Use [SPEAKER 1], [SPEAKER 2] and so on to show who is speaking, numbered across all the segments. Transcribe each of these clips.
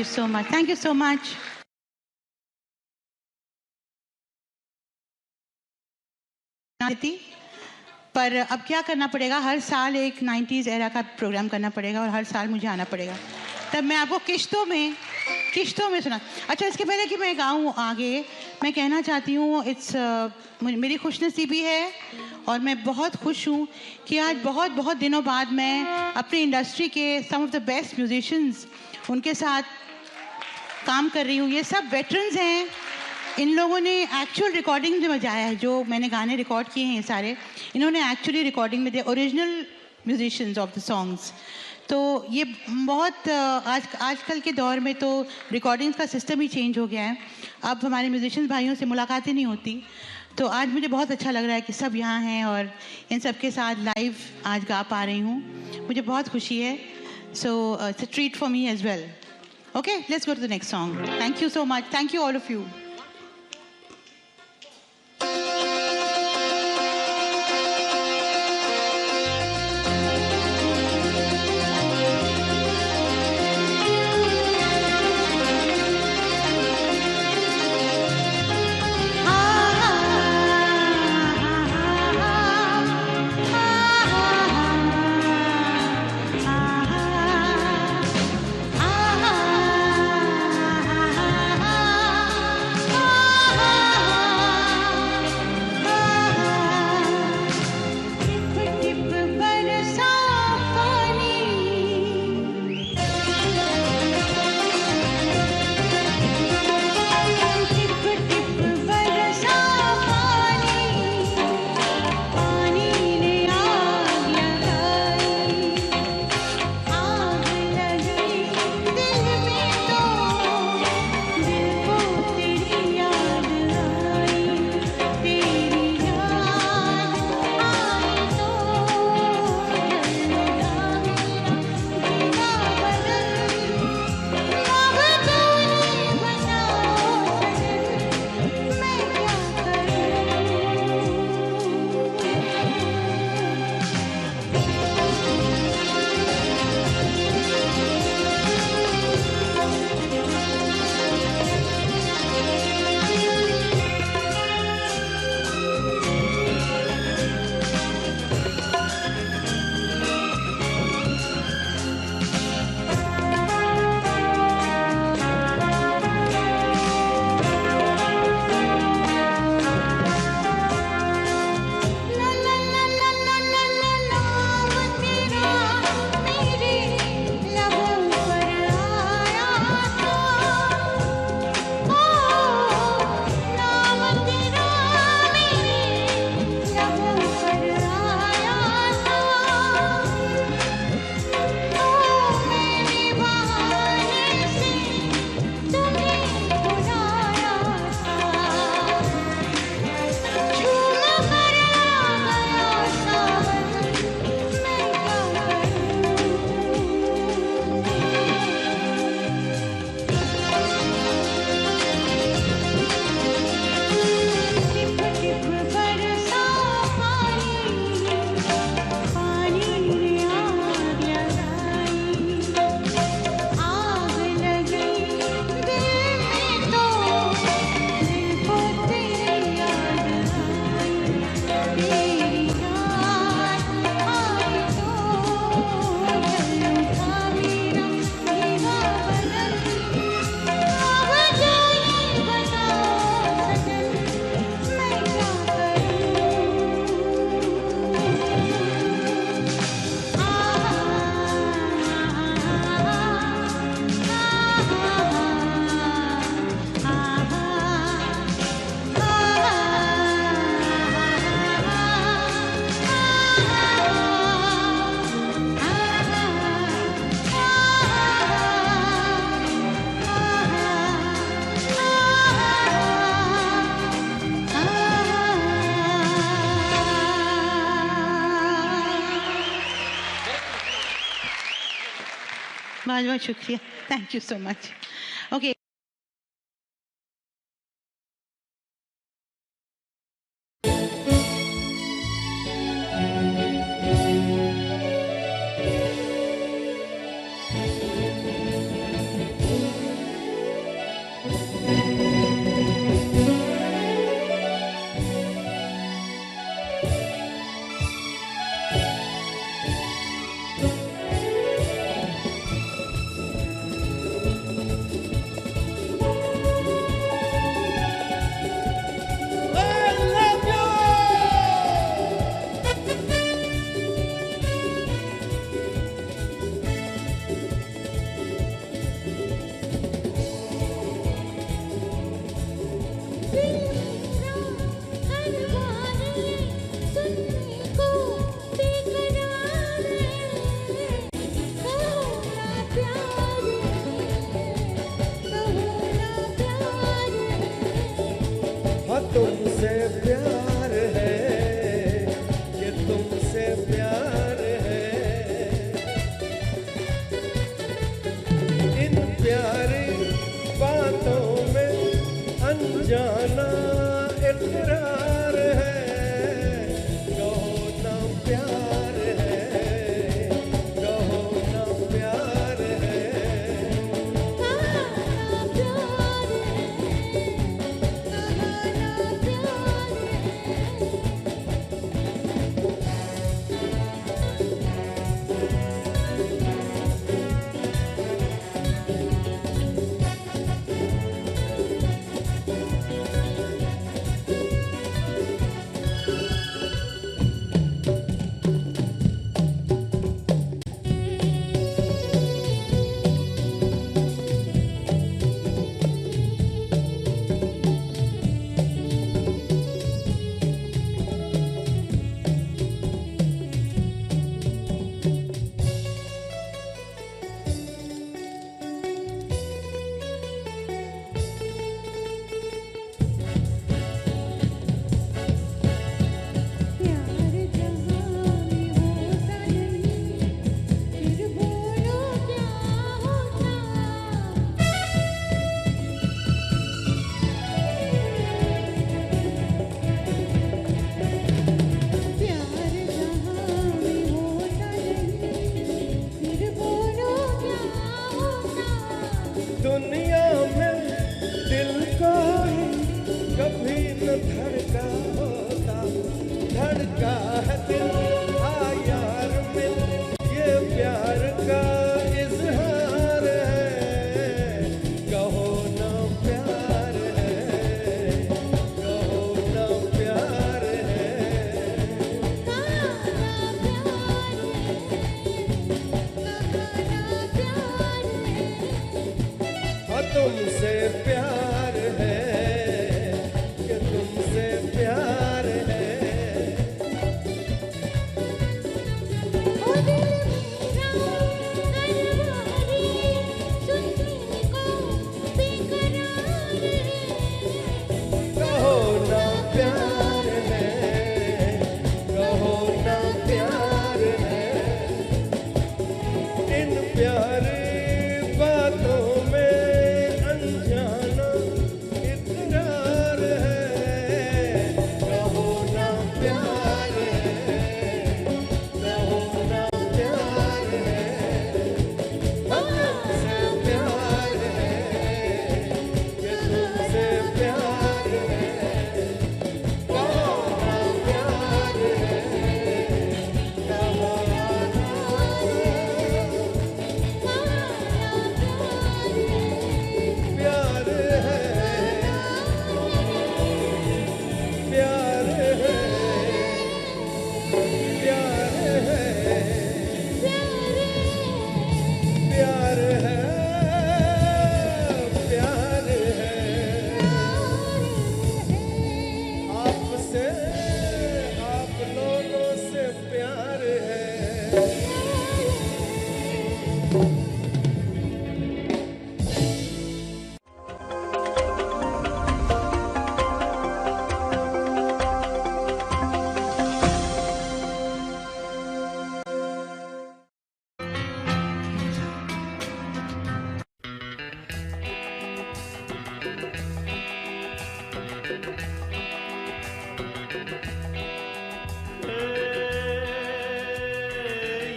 [SPEAKER 1] so much. Thank you so much. पर अब क्या करना पड़ेगा, हर साल एक 90s एरा का प्रोग्राम करना पड़ेगा और हर साल मुझे आना पड़ेगा, तब मैं आपको किश्तों में सुना। अच्छा, इसके पहले कि मैं गाऊँ आगे, मैं कहना चाहती हूँ मेरी खुशनसीबी है और मैं बहुत खुश हूँ कि आज बहुत बहुत दिनों बाद मैं अपनी इंडस्ट्री के सम ऑफ द बेस्ट म्यूजिशियंस उनके साथ काम कर रही हूँ। ये सब वेटरन्स हैं, इन लोगों ने एक्चुअल रिकॉर्डिंग में बजाया है, जो मैंने गाने रिकॉर्ड किए हैं ये सारे, इन्होंने एक्चुअली रिकॉर्डिंग में, the original musicians of the songs. तो ये बहुत आजकल के दौर में तो रिकॉर्डिंग्स का सिस्टम ही चेंज हो गया है, अब हमारे म्यूजिशियंस भाइयों से मुलाकातें नहीं होती। तो आज मुझे बहुत अच्छा लग रहा है कि सब यहाँ हैं और इन सब के साथ लाइव आज गा पा रही हूँ, मुझे बहुत खुशी है। So it's a treat for me as well. Okay, let's go to the next song. Thank you so much, thank you all of you. बहुत बहुत शुक्रिया, thank you so much. Okay,
[SPEAKER 2] तुमसे प्यार है, कि तुमसे प्यार है। कहो ना प्यार है, कहो ना प्यार है। इन प्यारे बातों में अनजाना इकरार है। कहो ना प्यार है, कहो ना प्यार है। तुमसे प्यार है, कि तुमसे प्यार है। कहो ना प्यार है, कहो ना प्यार है, प्यार है, प्यार है, प्यार है, प्यार है। आपसे, आप लोगों से प्यार है।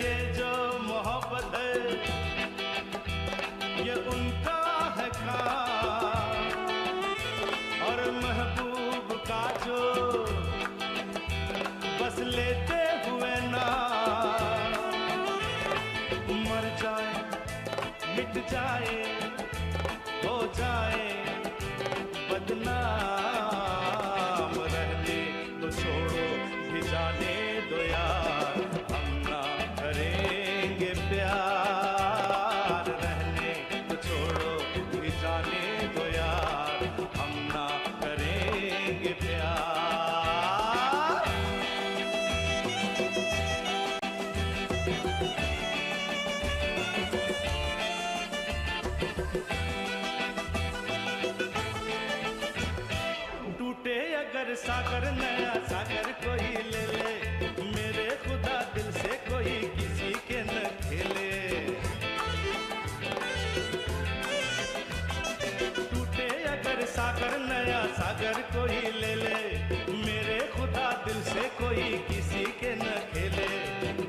[SPEAKER 3] ये जो मोहब्बत है ये उनका है काम, और महबूब का जो बस लेते हुए ना मर जाए, मिट जाए, हो जाए बदनाम। रहने तो छोड़ो, भी जाने दो यार, हम ना करेंगे प्यार। रहने तो छोड़ो, भी जाने दो यार, हम ना करेंगे प्यार। टूटे अगर सागर, नया सागर कोई ले ले, मेरे खुदा दिल से कोई किसी के न खेले। टूटे अगर सागर, नया सागर कोई ले ले, मेरे खुदा दिल से कोई किसी के न खेले।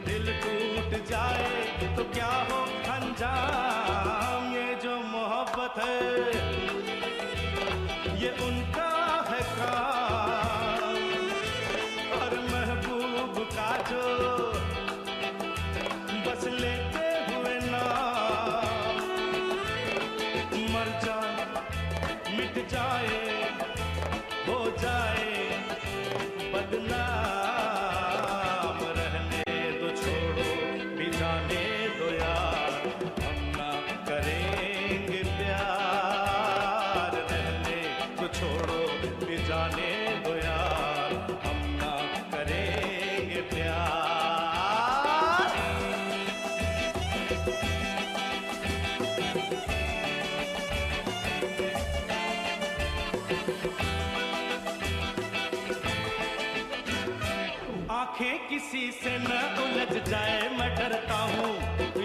[SPEAKER 3] दिल टूट जाए तो क्या हो अंजाम, ये जो मोहब्बत है ये उनका है काम, और महबूब का जो बस लेते हुए ना मर जाए, मिट जाए, हो जाए बदनाम। रहने दो, छोड़ो, भी जाने दो यार, हम ना करेंगे प्यार। रहने तो छोड़ो, भी जाने दो यार, हम ना करेंगे प्यार। आंखें किसी से न उलझ जाए मैं डरता हूँ,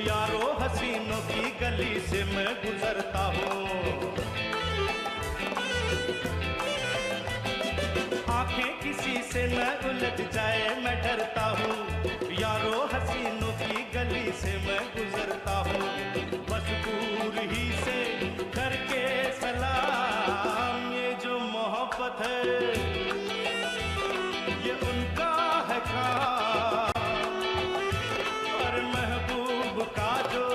[SPEAKER 3] यारो हसीनों की गली से मैं गुजरता हूँ। आंखें किसी से न उलझ जाए मैं डरता हूँ, यारो हसीनों की गली से मैं गुजरता हूँ। बस दूर ही से करके सलाम, ये जो मोहब्बत है ये उनका है काम, और महबूब का जो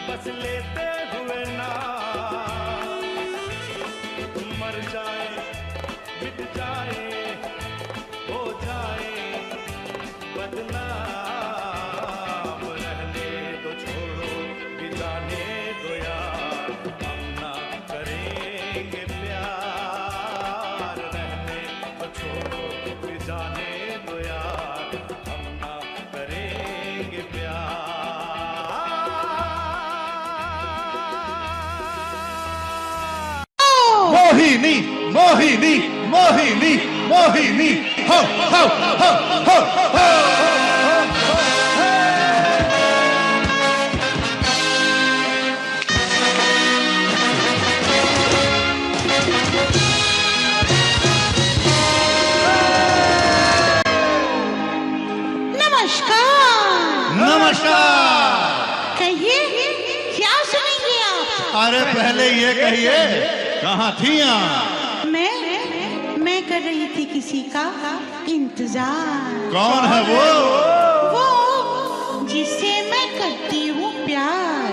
[SPEAKER 3] बस लेते हुए ना मर जाए, मिट जाए, हो जाए बदनाम। रहने दो, छोड़ो, भी जाने दो यार,
[SPEAKER 4] मोहिनी मोहिनी मोहिनी मोहिनी हो हो हो हो हो
[SPEAKER 1] नमस्कार।
[SPEAKER 4] नमस्कार।
[SPEAKER 1] कहिए क्या सुनेंगे आप?
[SPEAKER 4] अरे पहले ये कहिए कहाँ थी आप?
[SPEAKER 1] मैं कर रही थी किसी का इंतजार।
[SPEAKER 4] कौन है
[SPEAKER 1] वो जिससे मैं करती हूँ प्यार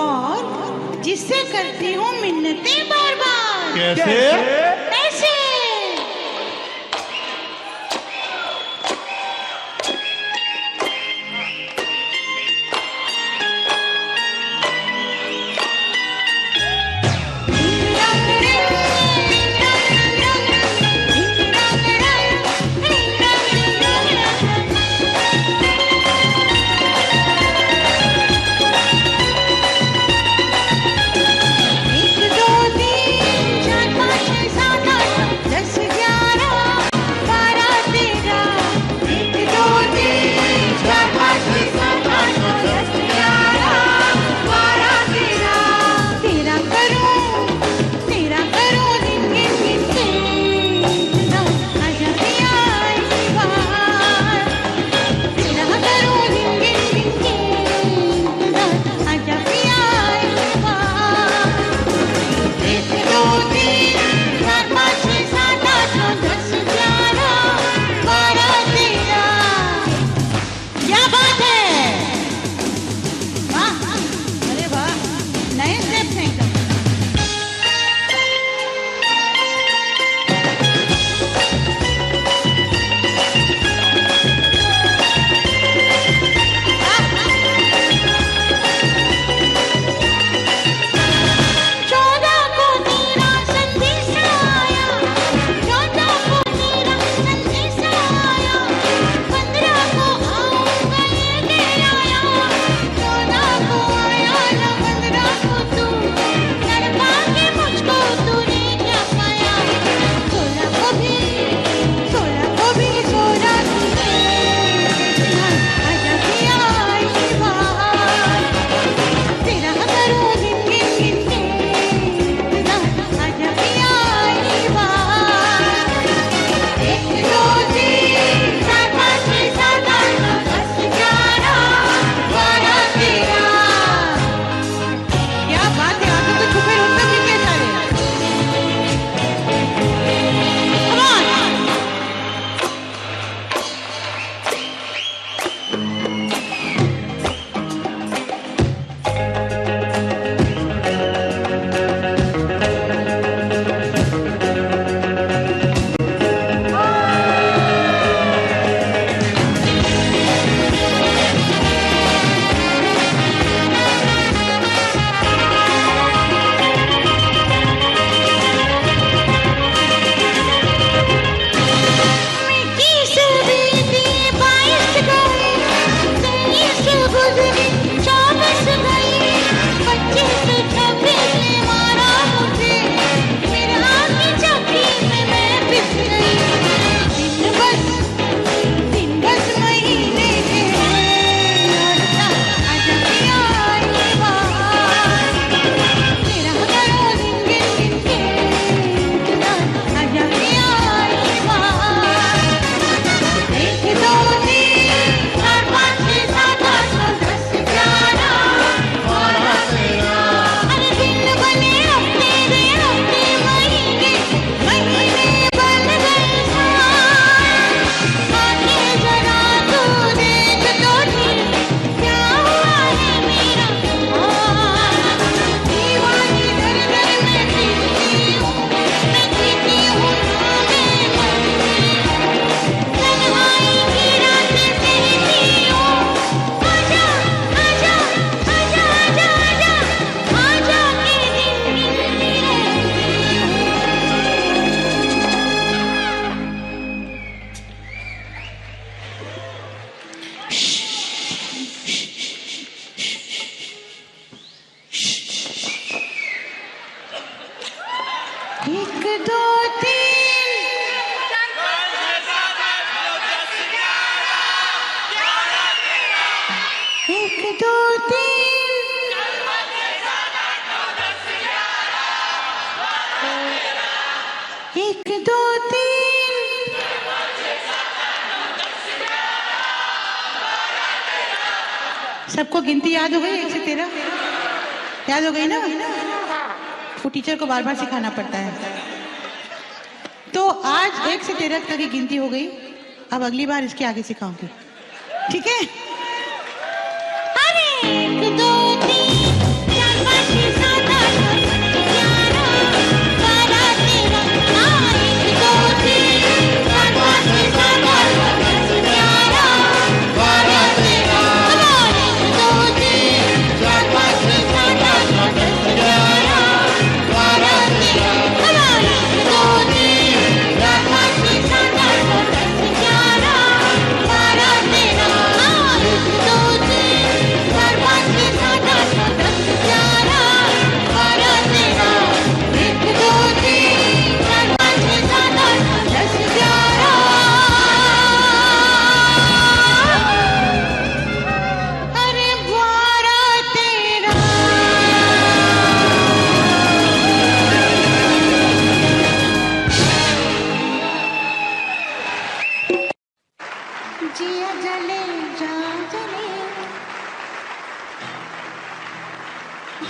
[SPEAKER 1] और जिससे करती हूँ मिन्नतें बार बार।
[SPEAKER 4] कैसे?
[SPEAKER 1] ऐसे। एक दो तीन चार पाँच छः सात सबको गिनती याद हो गई 1 से 13? याद हो गई ना? वो टीचर को बार बार सिखाना पड़ता है। तो आज 1 से 13 तक की गिनती हो गई। अब अगली बार इसके आगे सिखाऊंगी, ठीक है?
[SPEAKER 5] 1 2 3 4 5 6 7 8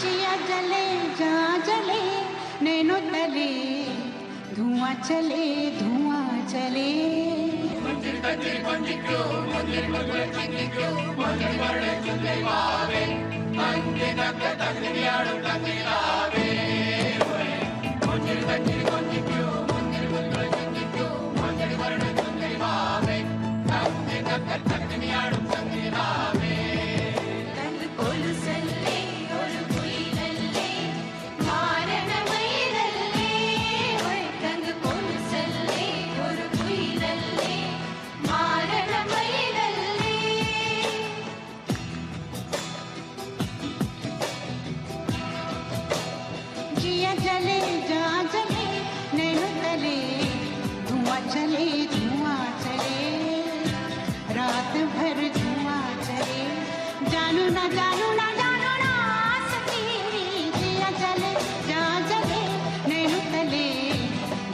[SPEAKER 5] जिया जले जा जले नैनो तले धुआं चले धुआं चले जिया जले जा जले नैनो तले धुआं चले धुआं चले रात भर धुआं चले जानू ना जानू ना जानू ना सकीरी जिया जले जा जले नैनो तले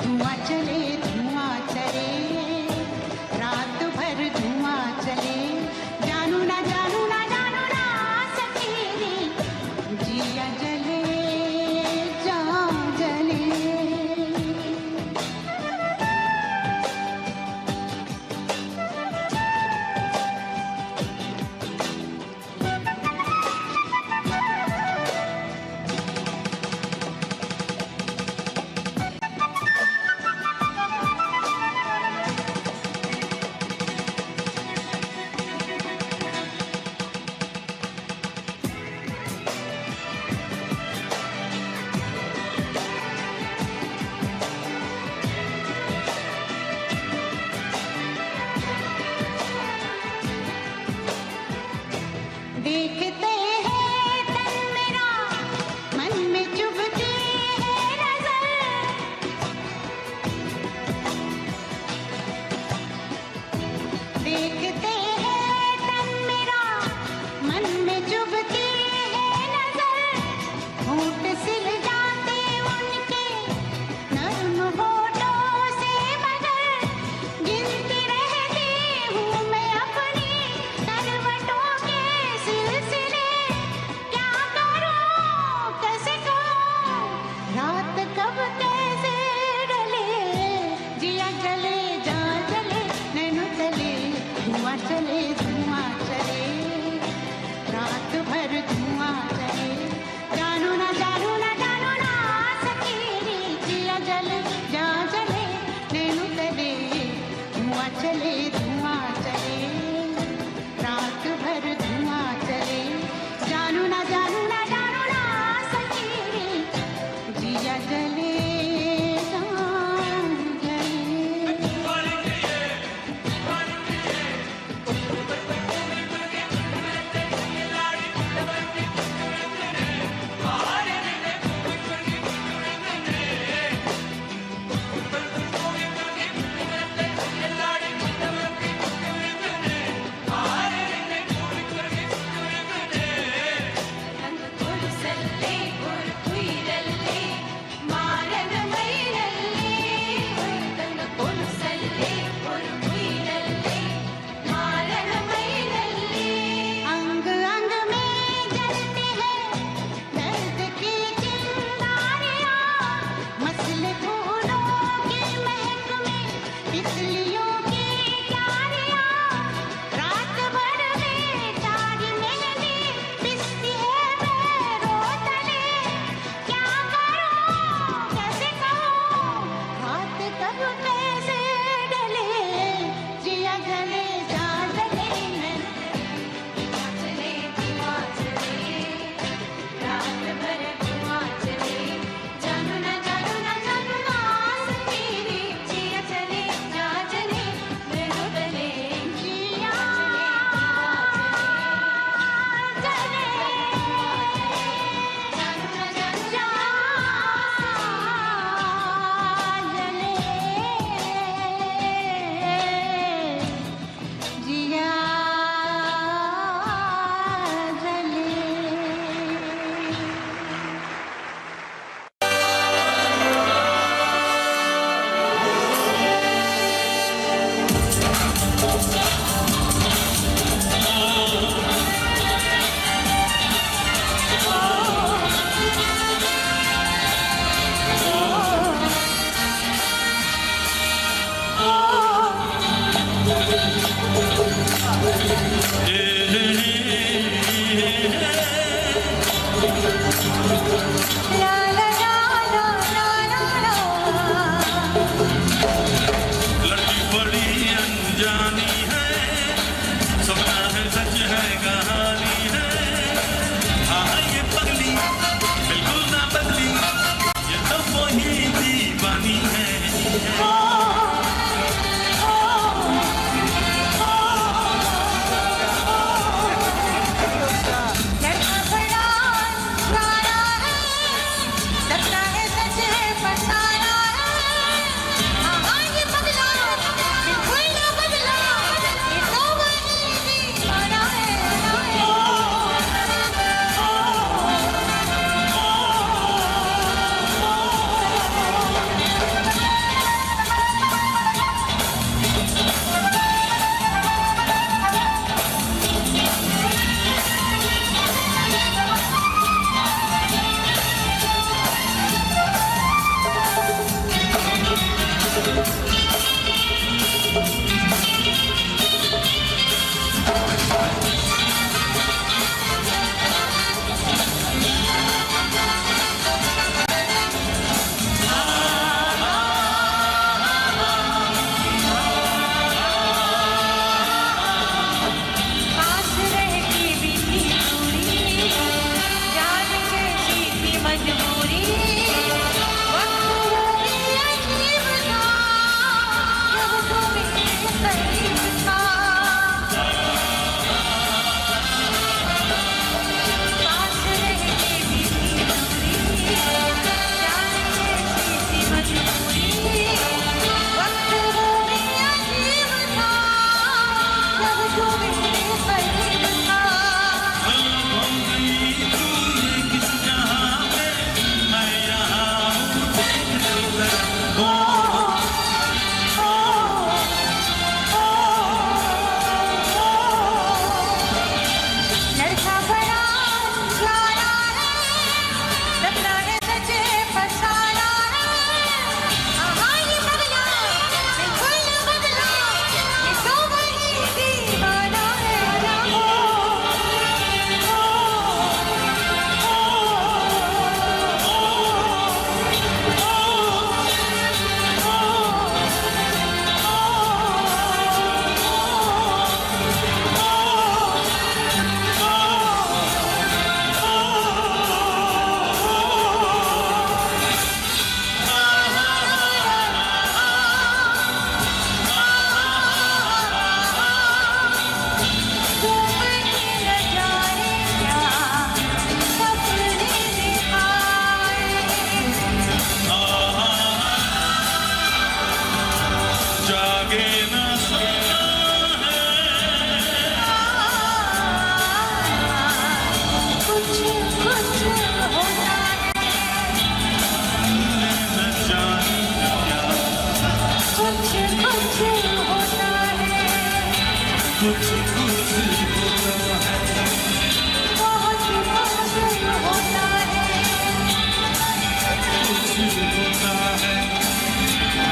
[SPEAKER 5] धुआं चले रात भर धुआं चले जानू ना सकीरी जिया जले देखते हैं तन मेरा मन में चुभती है नजर देखते हैं तन मेरा मन में चुभती है नजर होठ सिल जाते उनके नर्म होठों से मगर गिनती रहती हूँ मैं अपनी करवटों के सिलसिले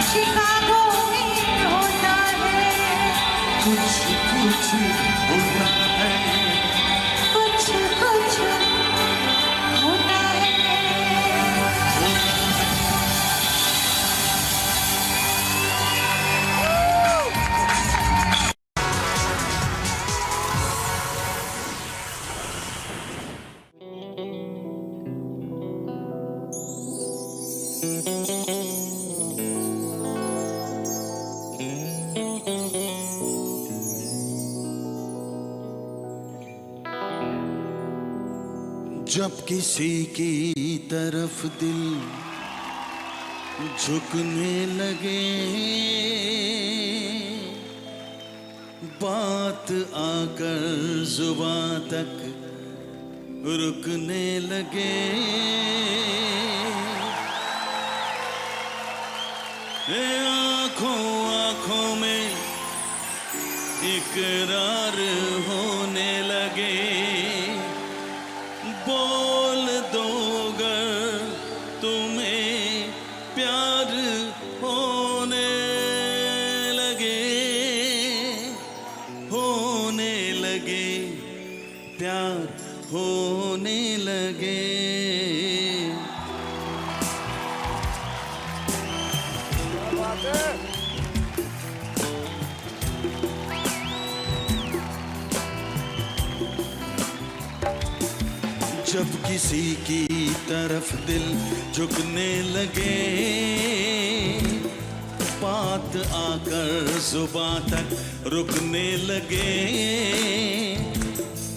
[SPEAKER 5] शिकागो में होता है,
[SPEAKER 3] कुछ कुछ होता है,
[SPEAKER 5] कुछ कुछ होता है।
[SPEAKER 3] जब किसी की तरफ दिल झुकने लगे, बात आकर जुबां तक रुकने लगे, आंखों आंखों में इकरार होने लगे, बोल दो गर तुम्हें प्यार होने लगे, प्यार होने लगे। जब किसी की तरफ दिल झुकने लगे, बात आकर जुबां तक रुकने लगे,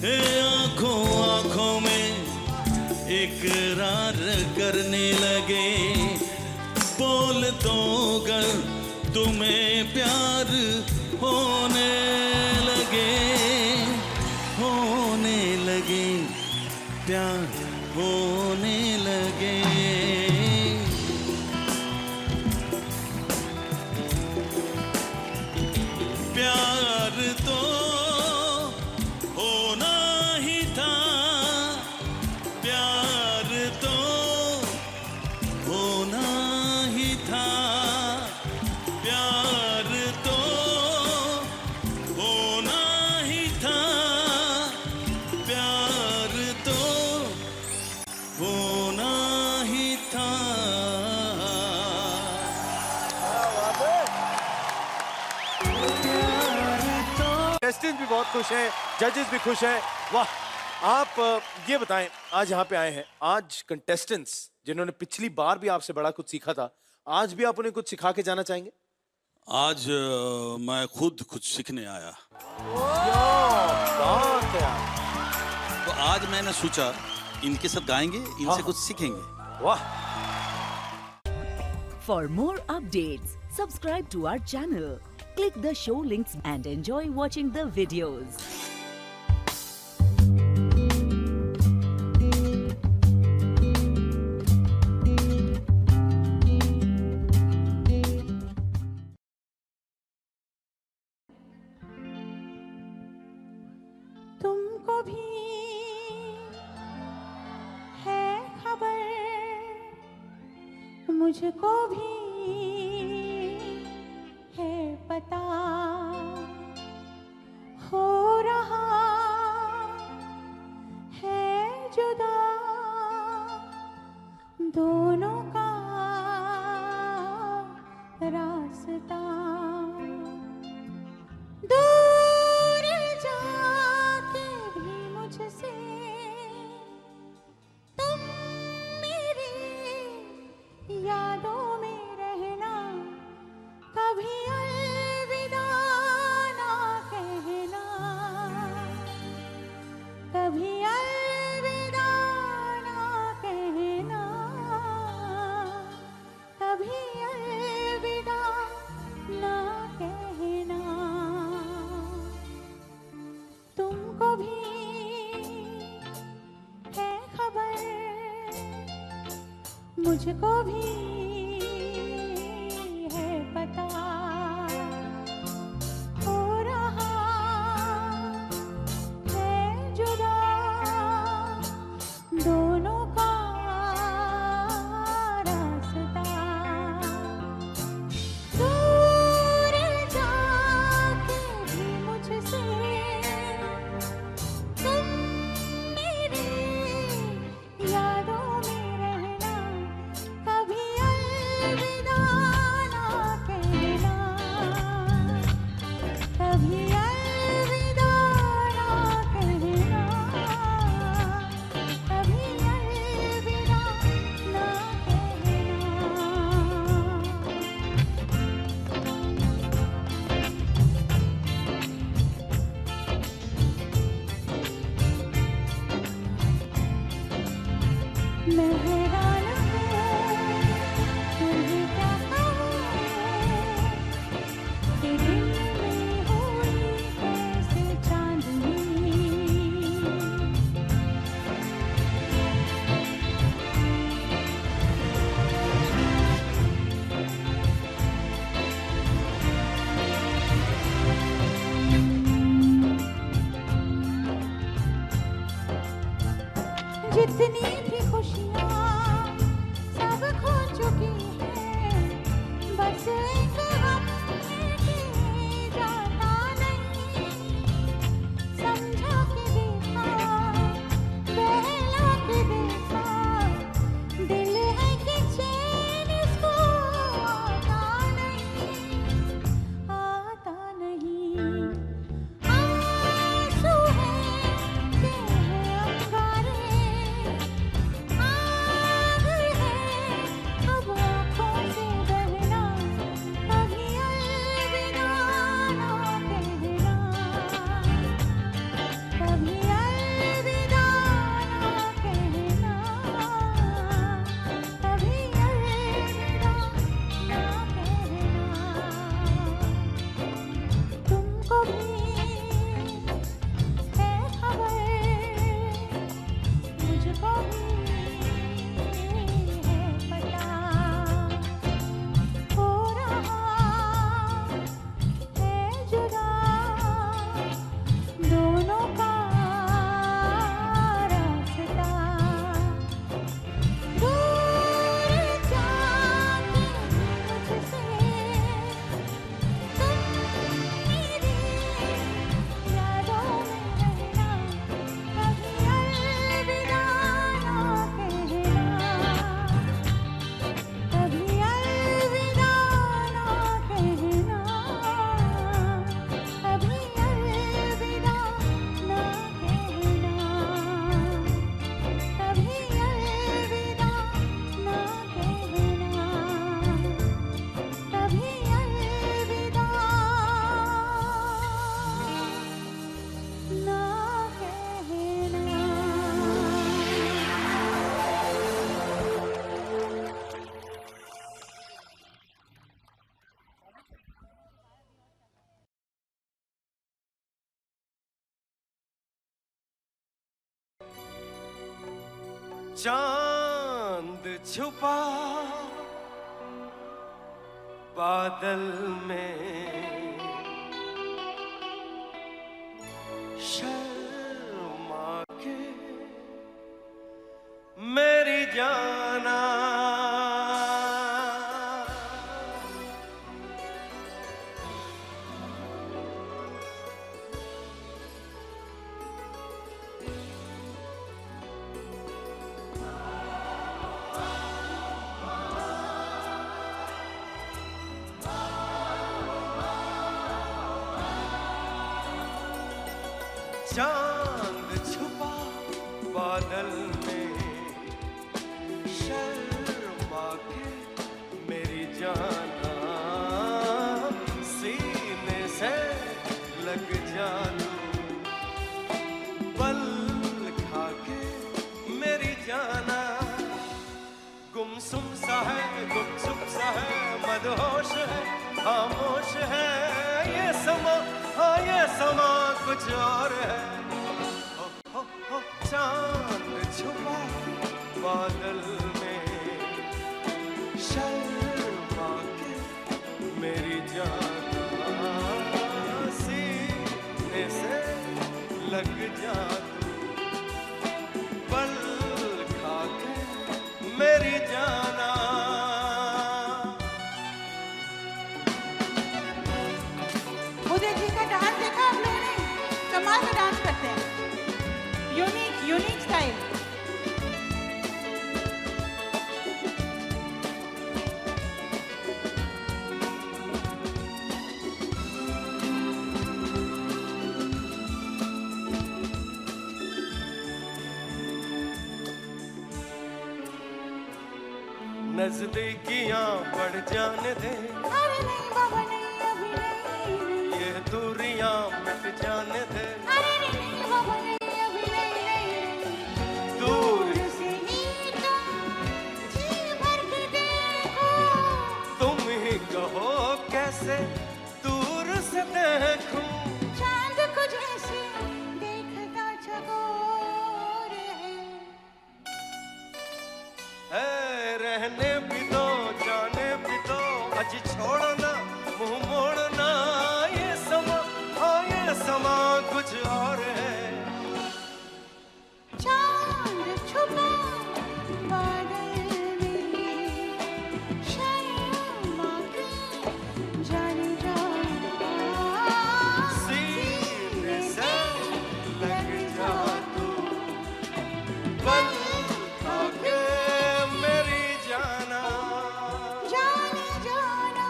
[SPEAKER 3] आंखों आंखों में इकरार करने लगे, बोल दो गर तुम्हें प्यार होने लगे, प्यार होने लगे। प्यार तो होना ही था, प्यार तो होना ही था, प्यार तो होना ही था, प्यार तो होना ही था।
[SPEAKER 6] कंटेस्टेंट भी बहुत खुश हैं, जजेस भी खुश हैं। वाह, आप ये बताएं, आज यहाँ पे आए हैं, आज कंटेस्टेंट्स जिन्होंने पिछली बार भी आपसे बड़ा कुछ सीखा था, आज भी आप उन्हें कुछ सिखा के जाना चाहेंगे?
[SPEAKER 7] आज मैं खुद कुछ सीखने आया,
[SPEAKER 6] बात है यार।
[SPEAKER 7] तो आज मैंने सोचा इनके साथ गाएंगे, इनसे कुछ सीखेंगे।
[SPEAKER 6] वाह।
[SPEAKER 8] For more updates, subscribe to our channel, click the show links and enjoy watching the videos.
[SPEAKER 5] तुमको भी है खबर, मुझको भी है पता, हो रहा है जुदा दोनों का रास्ता, दूर जाके भी मुझसे तुम मेरी यादों में रहना, कभी अलविदा ना कहना, कभी अलविदा ना कहना। मुझको भी है पता हो रहा है जुदा दोनों का रास्ता दूर जाके भी मुझसे तुम मेरी यादों में रहना कभी अलविदा ना कहना कभी अलविदा ना कहना कभी अलविदा ना कहना मैं हैरान हूँ तुम्हें क्या कहूँ कि दिल में हुई कैसे चांदनी जितनी भी खुशियाँ सब खो चुकी हैं बस एक गम लेके जाता नहीं समझा के देखा बहला के देखा दिल है कि चैन इसको आता नहीं आंसू है के अंगारे आग है अब आँखों से बहना कभी अलविदा ना कहना कभी अलविदा ना कहना कभी अलविदा ना कहना तुमको भी है खबर मुझको भी है पता हो रहा है जुदा दोनों का रास्ता दूर जाके मुझसे तुम मेरी यादों में रहना कभी अलविदा ना कहना कभी अलविदा ना कहना कभी अलविदा ना कहना कभी अलविदा ना कहना कभी अलविदा ना
[SPEAKER 2] चांद छुपा बादल में शर्मा के मेरी जाना चांद छुपा बादल में शर्मा के मेरी जाना सीने से लग जाना बल खा के मेरी जाना गुमसुम सा है गुमसुम सा है मदहोश है खामोश है ये समा हाँ ये समा कुछ और है चांद छुपा बादल में शर्मा के मेरी जाना सीने से लग जा तू, पल खा के मेरी जाना।
[SPEAKER 1] उदय जी का डांस देखा आप लोगों ने? कमाल का डांस करते हैं, यूनिक स्टाइल।
[SPEAKER 2] नजदीकियां बढ़ जाने दे,
[SPEAKER 1] अरे नहीं बाबा नहीं, अभी नहीं।
[SPEAKER 2] ये दूरियां मिट जाने दे,
[SPEAKER 1] अरे नहीं बाबा नहीं, अभी नहीं।
[SPEAKER 2] दूर
[SPEAKER 1] से ही तुम जी भर के देखो,
[SPEAKER 2] तुम ही कहो कैसे दूर से देखूं,
[SPEAKER 1] चांद को जैसे देखता चकोर है।
[SPEAKER 2] रहने भी दो जाने भी दो, अजी छोड़ना मुंह मोड़ना, ये समा कुछ और है।
[SPEAKER 1] चांद छुपा बादल में, शर्मा के जाने जाना,
[SPEAKER 2] सीने से लग जा तू, पल खा के मेरी जाना।
[SPEAKER 1] जाने जाना,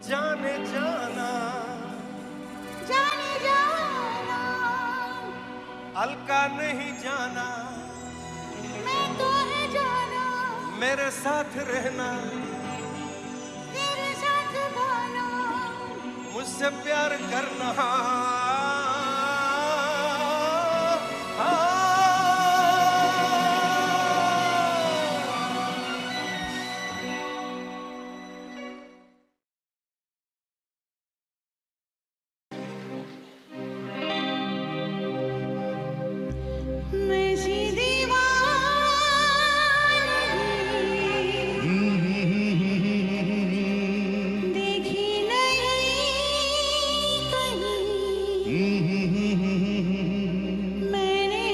[SPEAKER 2] जाने जाना
[SPEAKER 1] जाने जाना।
[SPEAKER 2] हल्का नहीं जाना,
[SPEAKER 1] मैं तो है जाना,
[SPEAKER 2] मेरे साथ रहना,
[SPEAKER 1] तेरे साथ गाना,
[SPEAKER 2] मुझसे प्यार करना।
[SPEAKER 1] मैं सी दीवानगी देखी नहीं कहीं, मैंने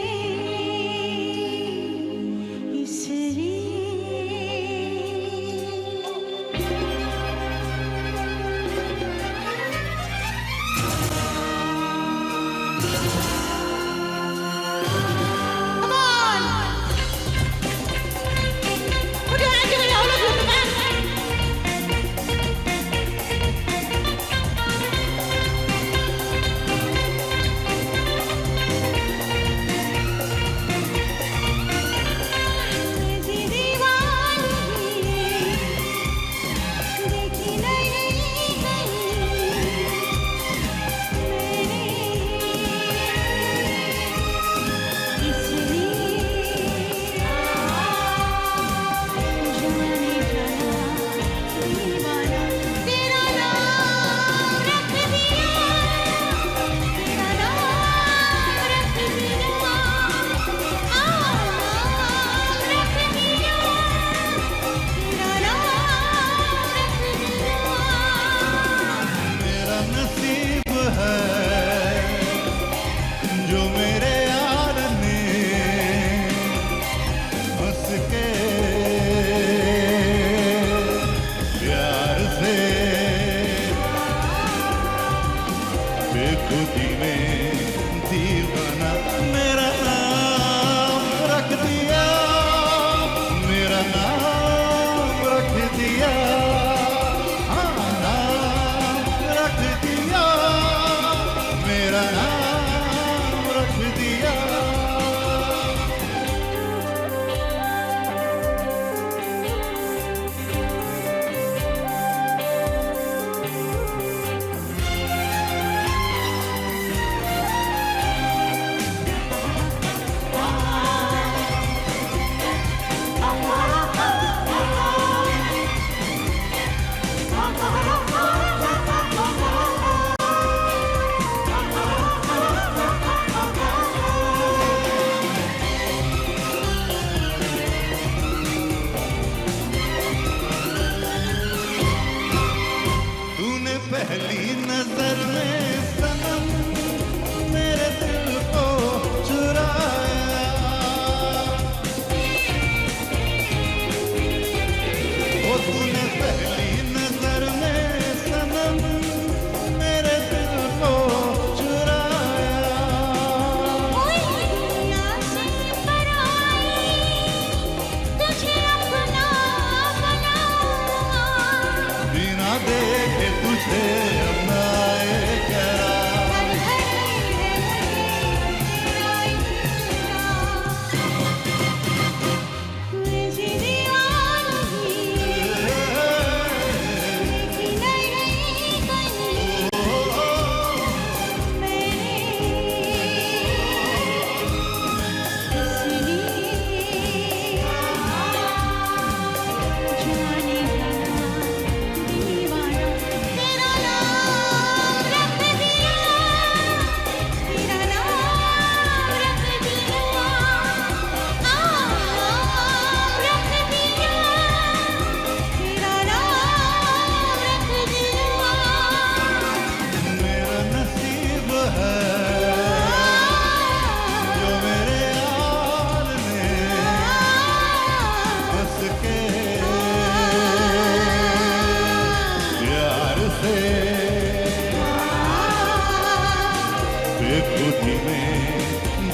[SPEAKER 4] बुद्धि में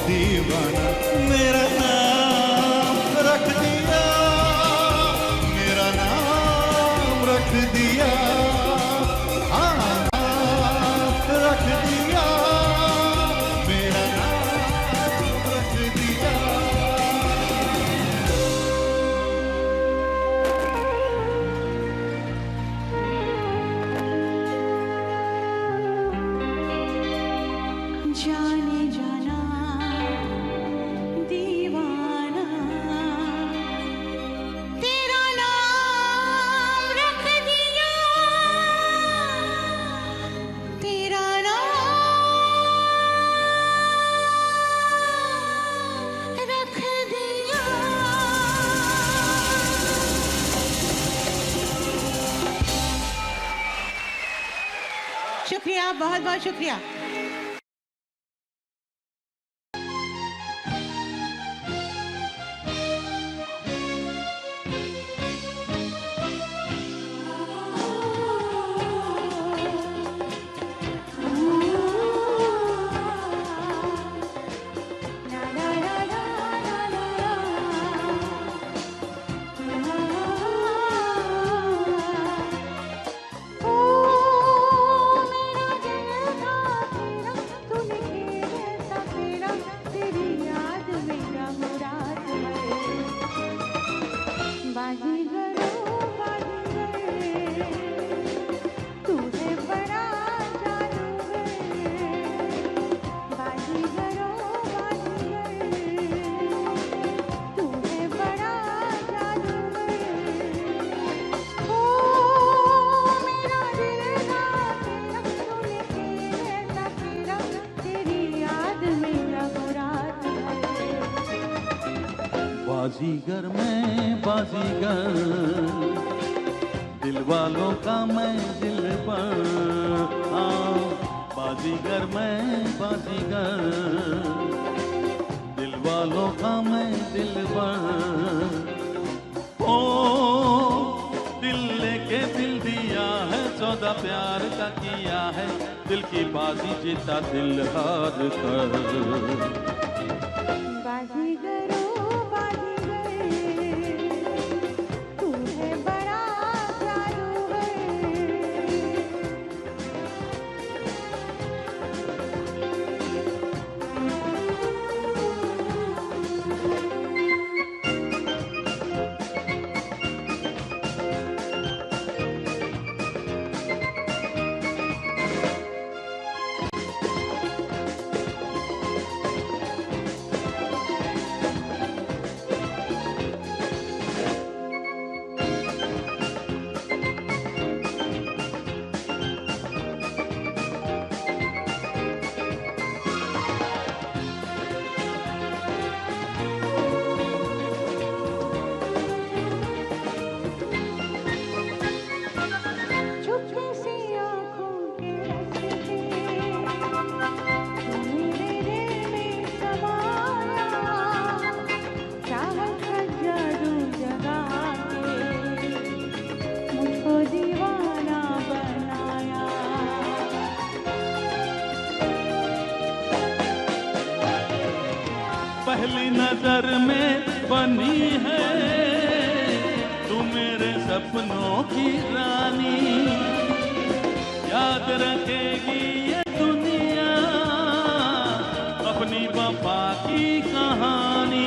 [SPEAKER 4] दीवाना मेरा नाम रख दिया, मेरा नाम रख दिया, हाँ रख दिया, मेरा नाम रख दिया।
[SPEAKER 5] जाने जाना दीवाना तेरा नाम रख दिया, तेरा नाम रख दिया।
[SPEAKER 1] शुक्रिया, बहुत बहुत शुक्रिया।
[SPEAKER 9] बाजीगर मैं बाजीगर, दिल वालों का मैं दिल पर, हाँ बाजीगर मैं बाजीगर, दिल वालों का मैं दिल पर। ओ दिल लेके दिल दिया है, सौदा प्यार का किया है, दिल की बाजी जीता दिल हार कर।
[SPEAKER 5] बाजीगरो तू है बड़ा जादूगर।
[SPEAKER 9] पहली नजर में बनी है तू मेरे सपनों की रानी, याद रखेगी ये दुनिया अपनी वफा की कहानी।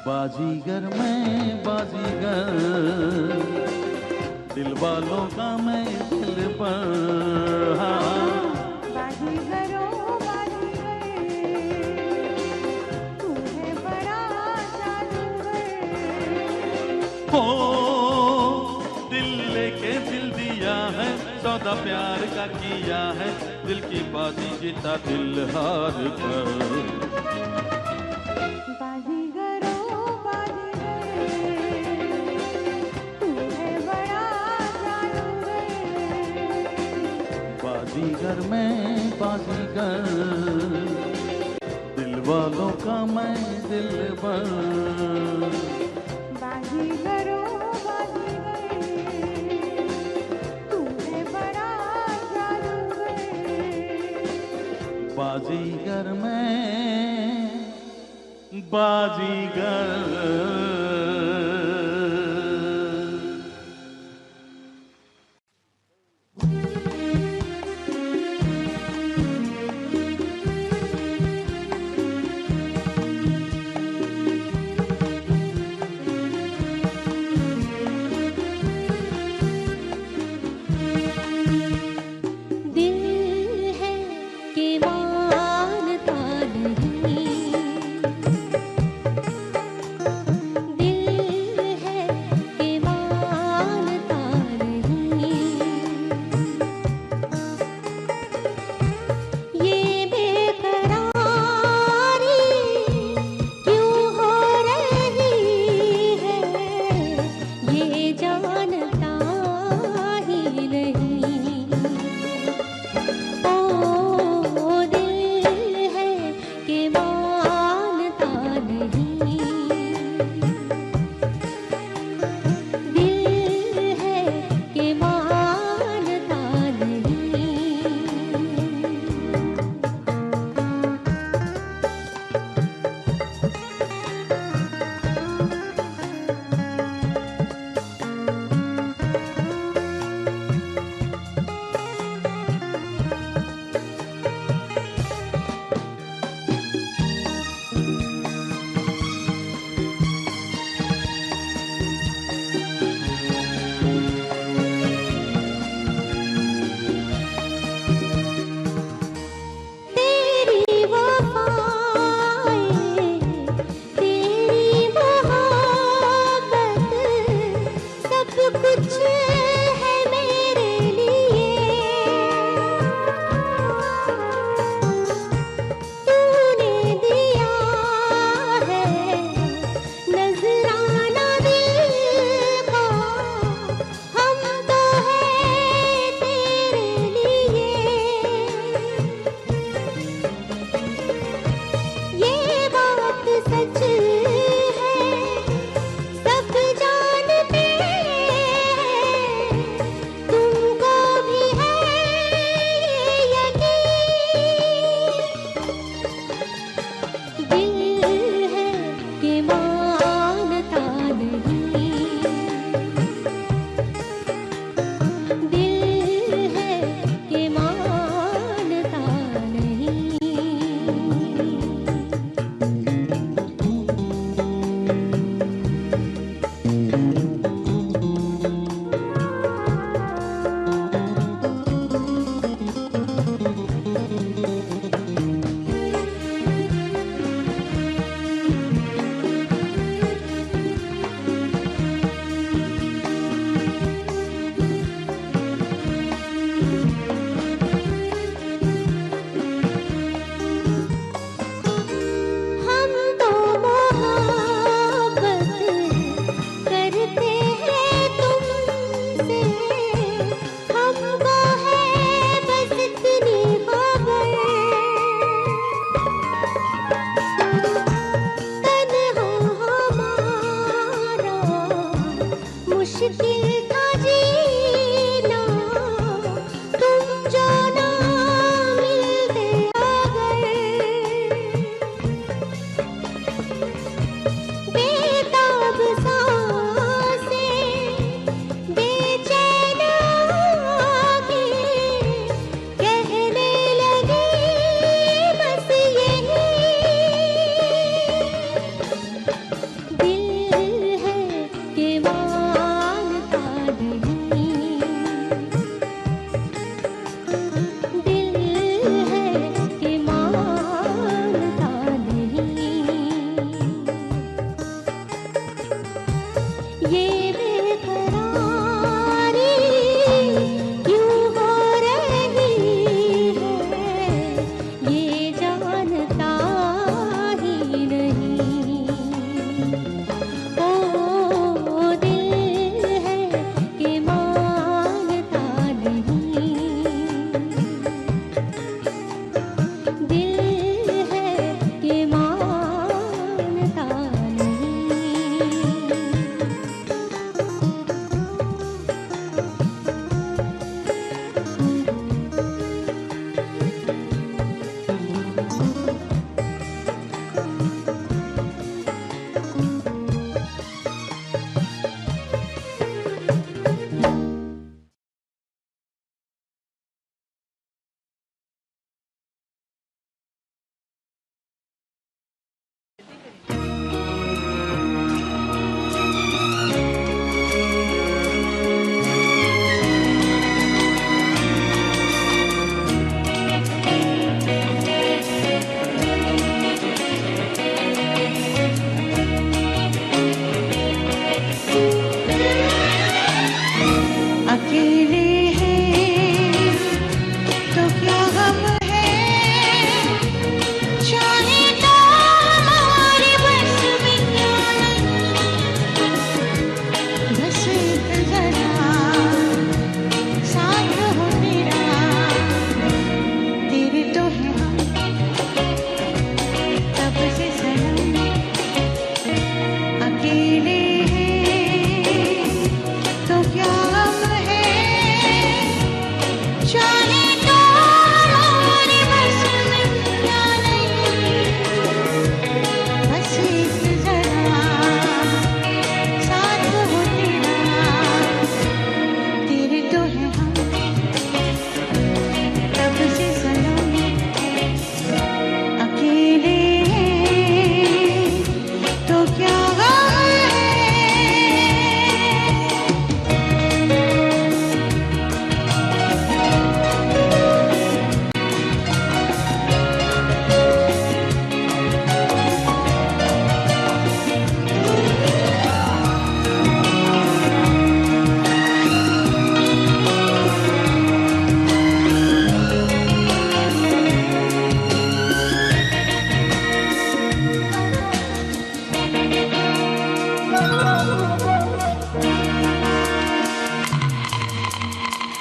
[SPEAKER 9] बाजीगर मैं बाजीगर, दिल वालों का मैं दिल पर, हाँ
[SPEAKER 5] बाजीगरो बाजीगर तू है बड़ा जादूगर।
[SPEAKER 9] हो दिल लेके दिल दिया है, सौदा प्यार का किया है, दिल की बाजी जीता दिल हार कर। बाजीगर मैं बाजीगर, दिल वालों का मैं दिलबर।
[SPEAKER 5] बाजीगरो बाजीगर, तू है बड़ा जादूगर।
[SPEAKER 9] बाजीगर मैं बाजीगर।
[SPEAKER 10] के माँ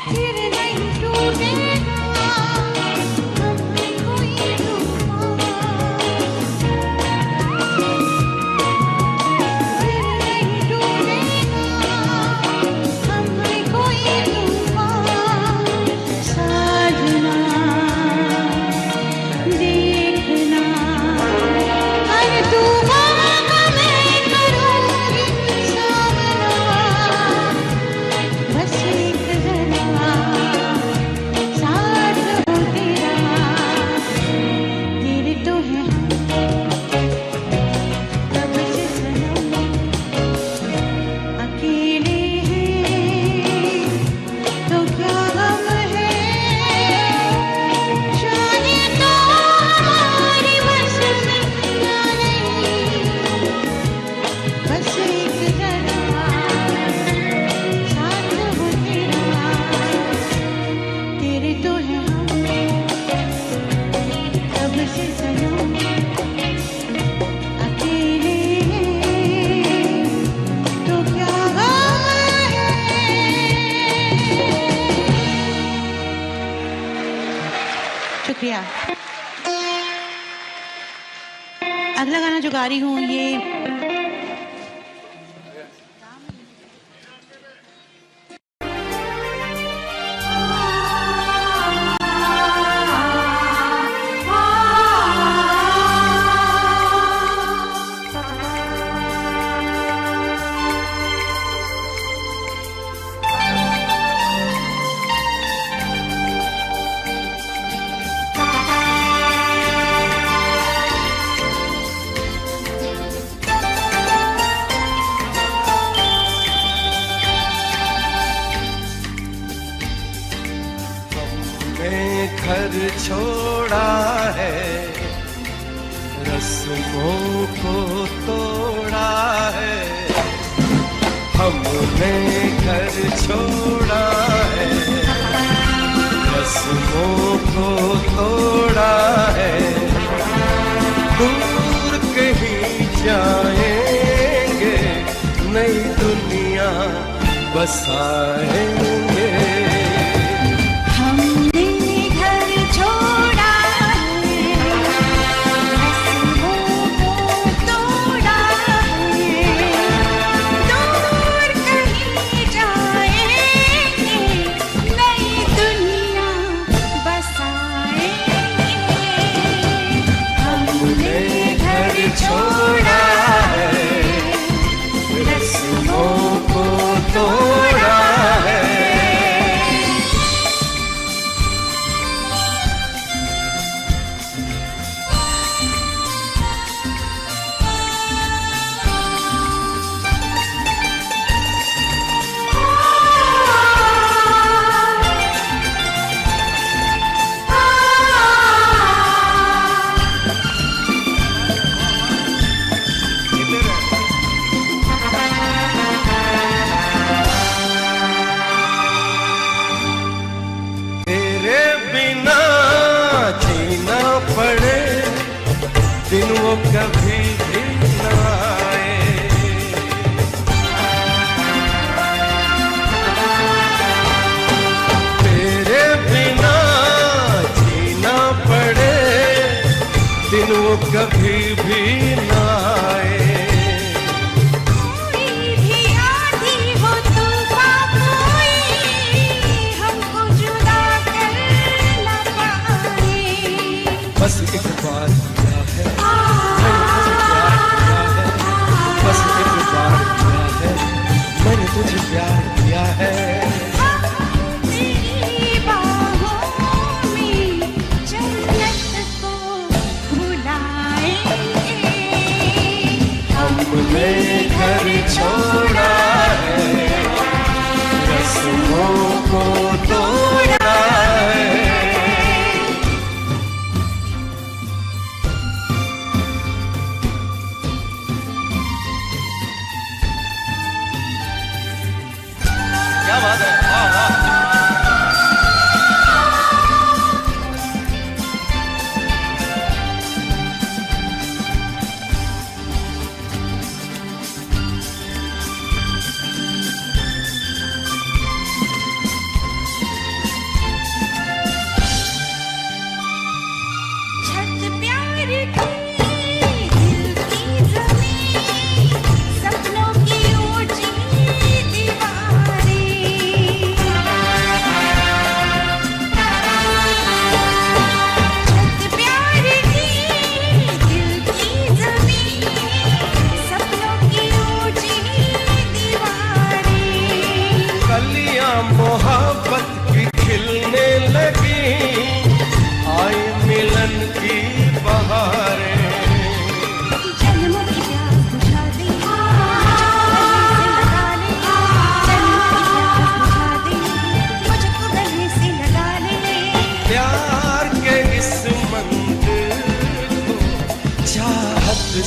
[SPEAKER 5] फिर नहीं टूटेगा हमें कोई तूफान, फिर नहीं टूटेगा हमें कोई तूफान। साजना देखना हर तूफान का मैं करूँगी सामना, बस एक जरा साथ हो तेरा। तेरे तो है हम कब से सनम, अकेले हैं तो क्या गम है, चाहे तो हमारी बस में या नहीं, बस एक जरा साथ हो तेरा। तेरे तो है हम कब से सनम, अकेले हैं तो क्या गम है।
[SPEAKER 1] शुक्रिया। अगला गाना जो गा रही हूँ ये
[SPEAKER 2] हमने घर छोड़ा है, रस्मों को तोड़ा है। हमने घर छोड़ा है, रस्मों को तोड़ा है। दूर कहीं जाएंगे, नई दुनिया बसाएंगे।
[SPEAKER 5] हमने घर छोड़ा है, रस्मों को तोड़ा है। दूर कहीं जाएंगे, नई दुनिया बसाएंगे। हमने घर छोड़ा है,
[SPEAKER 2] रस्मों को तोड़ा है। तेरे बिना जीना पड़े, दिन वो कभी भी न आए। तेरे बिना जीना पड़े, दिन वो कभी भी न आए।
[SPEAKER 5] कोई भी आंधी हो तूफान कोई हमको जुदा कर न पाए।
[SPEAKER 2] बस एक बार किया है, मैंने तुझे प्यार किया है। बस एक बार किया है, मैंने तुझे प्यार किया है।
[SPEAKER 5] तेरी बाहों में जन्नत को बुलाएंगे।
[SPEAKER 2] हमने घर छोड़ा है, रस्मों को तोड़ा है। क्या बात है, वाह वाह।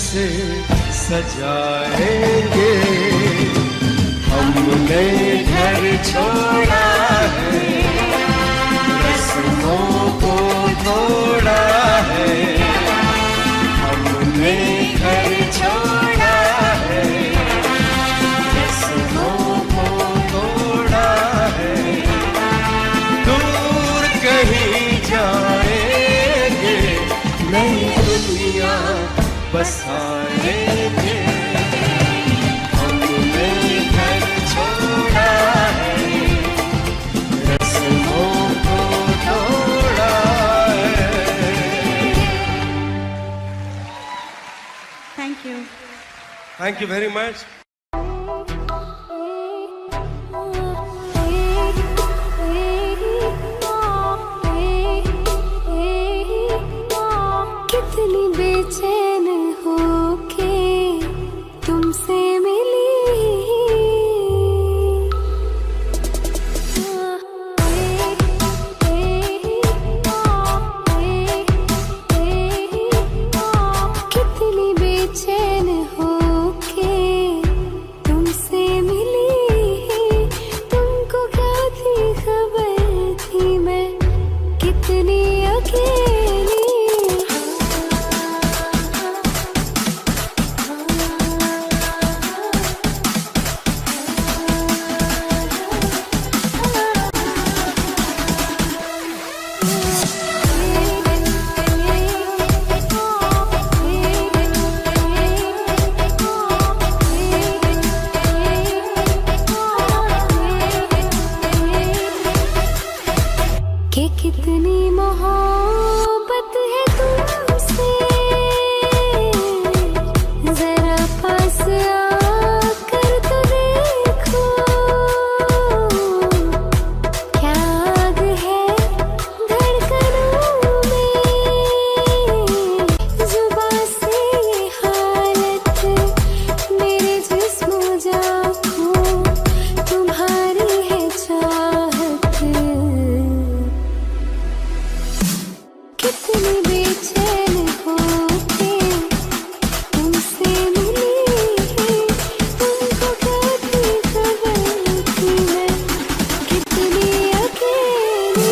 [SPEAKER 2] से सजाएंगे। हमने घर छोड़ा है, रस्मों को तोड़ा है। हमने घर छोड़ा है, रस्मों को तोड़ा है। दूर कहीं जाएंगे, नई दुनिया बसाएंगे। हमने घर छोड़ा है, रस्मों को तोड़ा है।
[SPEAKER 5] Thank you.
[SPEAKER 2] Thank you very much.
[SPEAKER 10] कितनी बेचैन होके तुमसे मिली। कितनी बेचैन होके तुमसे मिली। तुमको क्या थी खबर थी मैं कितनी अकेली। कि कितनी मोहब्बत है तुमसे। जरा पास आकर तो देखो, क्या आग है धड़कनों में। जुबां से ये हालत मेरे जिस्म जाँखों तुम्हारी है चाहत। कितनी बेचैन होके तुमसे मिली। तुमको क्या थी खबर थी मैं कितनी अकेली।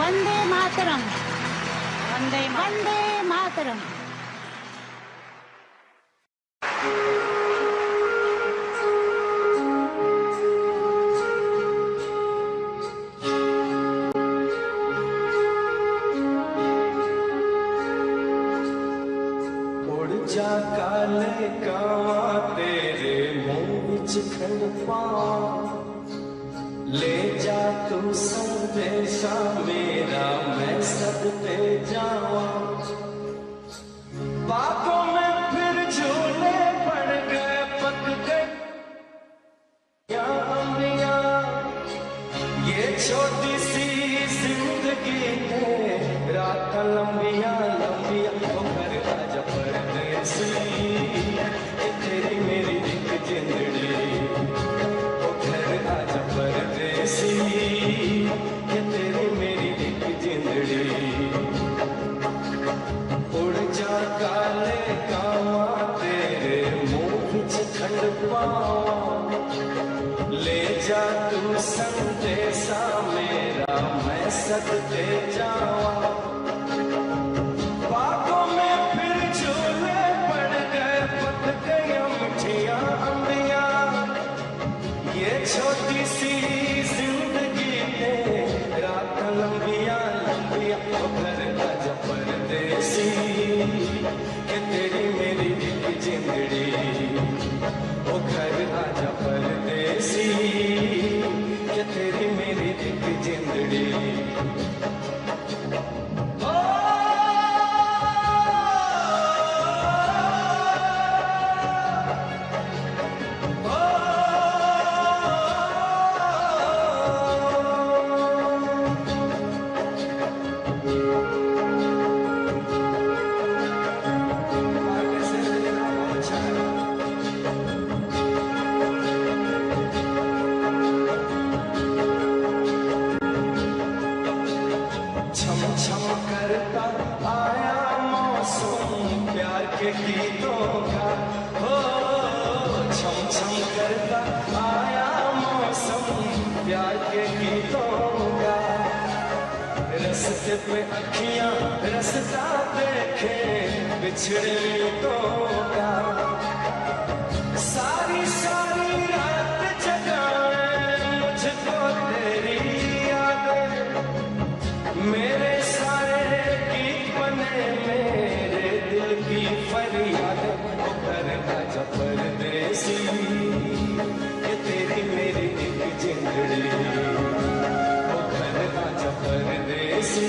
[SPEAKER 5] वंदे मातरम, वंदे मातरम।
[SPEAKER 2] उड़ जा काले कावा तेरे मुंह विच खंड पावां, ले जा तू संदेशा मेरा मैं सदते जावां। बातों में फिर झूले पड़ गए, पक गए या अम्बिया, ये छोटी सी जिंदगी है रात लंबिया लंबिया। ओ घर आजा परदेसी, ये तेरी मेरी एक जिंदड़ी। ओ घर आजा परदेसी, ये तेरी मेरी एक जिंदड़ी। उड़ जा काले कावा तेरे मुंह विच खंड पावां, ले जा तू संदेशा मेरा मैं सदते जावां। बातों में फिर झूले पड़ गए, पक गई मिठियां अंबिया, ये छोटी सी जिंदगी है रात लंबिया लंबिया। ओ घर आजा परदेसी, ये तेरी मेरी एक जिंदड़ी। ओ घर आजा परदेसी, ये तेरी मेरी एक जिंदड़ी। छम छम करता आया मौसम प्यार के गीतों का, हो छम छम करता आया मौसम प्यार के गीतों का। रस्ते पे अखियां रस्ता देखे बिछड़े मिनटों का, सारी सारी रात जगाए मुझको तेरी यादें। मेरे सारे गीत बने मेरे दिल की फरियाद। ओ घर आजा परदेसी, ये तेरी मेरी एक जिंदड़ी। ओ घर आजा परदेसी,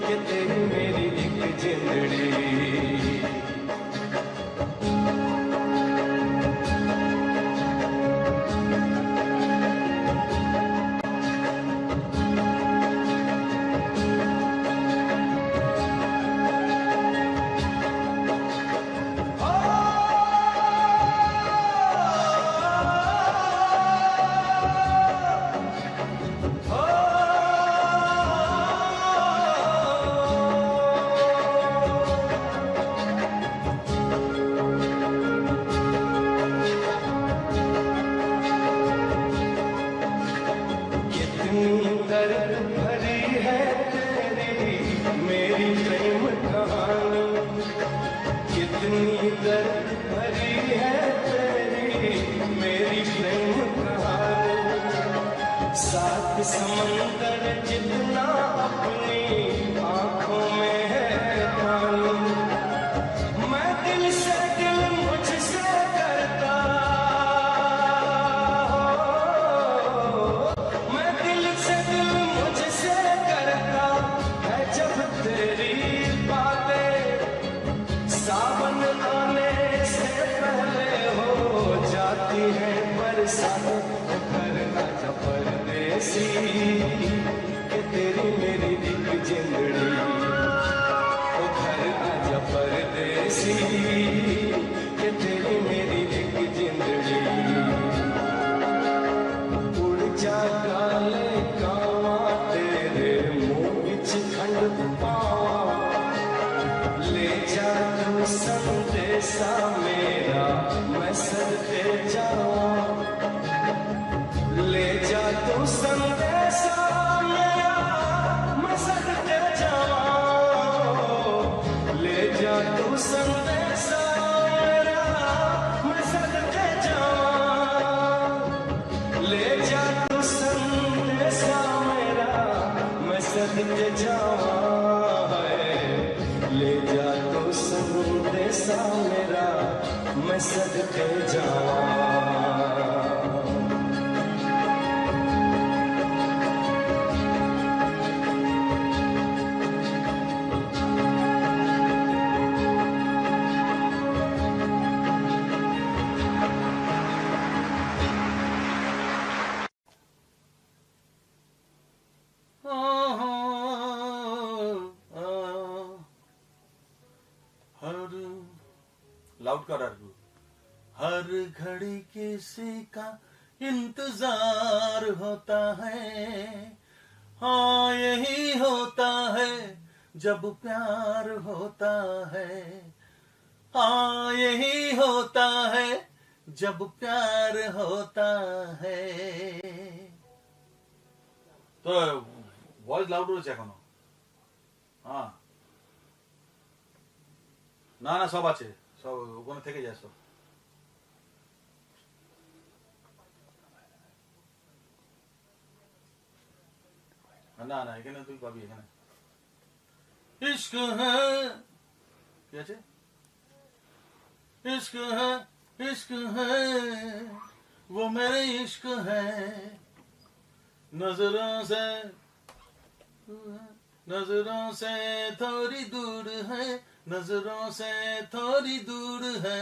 [SPEAKER 2] ये तेरी मेरी एक जिंदड़ी। समंदर जितना अपनी आंखों में है पानी, मैं दिल से दिल मुझसे करता, मैं दिल से दिल मुझसे करता है जब तेरी बातें सावन आने से पहले हो जाती है बरसात। घर आजा परदेसी, कि तेरी मेरी एक जिंदगी। सदके जावा है ले जा तो संदेशा मेरा मैं सदके जावा
[SPEAKER 9] लाउड कर हर घड़ी किसी का इंतजार होता है हाँ यही होता है जब प्यार होता है हाँ यही होता है जब प्यार होता है तो वॉइस लाउड রয়েছে এখনো হ্যাঁ না না সব আছে সব ওখানে থেকে যায় সব না না এখানে তুই পাবি এখানে इश्क है কি আছে इश्क है वो मेरे इश्क है नजरों से थोड़ी दूर है नजरों से थोड़ी दूर है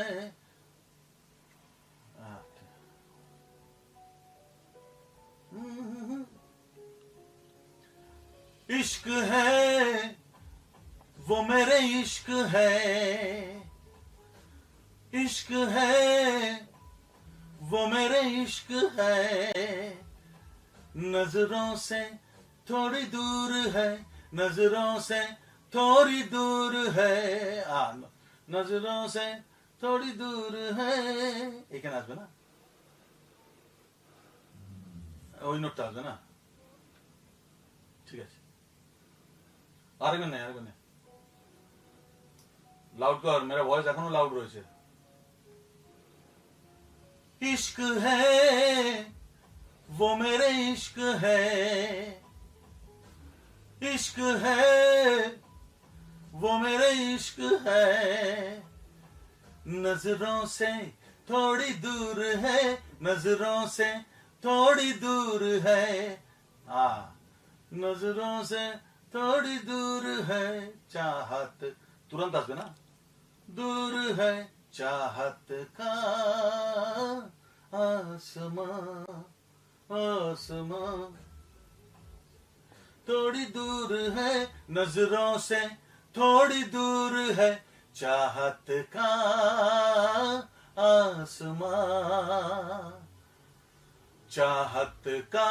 [SPEAKER 9] इश्क है वो मेरे इश्क है इश्क है वो मेरे इश्क है नजरों से थोड़ी दूर है नजरों से थोड़ी दूर है नजरों से थोड़ी दूर है এখানে আসবে না ওই নোটটা আসবে না ঠিক আছে আরেকবার নেই লাউড কর मेरा ভয়েস এখনো লাউড রয়েছে इश्क है वो मेरे इश्क है इश्क है वो मेरे इश्क है नजरों से थोड़ी दूर है नजरों से थोड़ी दूर है नजरों से थोड़ी दूर है चाहत तुरंत आसबे ना दूर है चाहत का आसमां थोड़ी दूर है नजरों से थोड़ी दूर है चाहत का आसमां चाहत का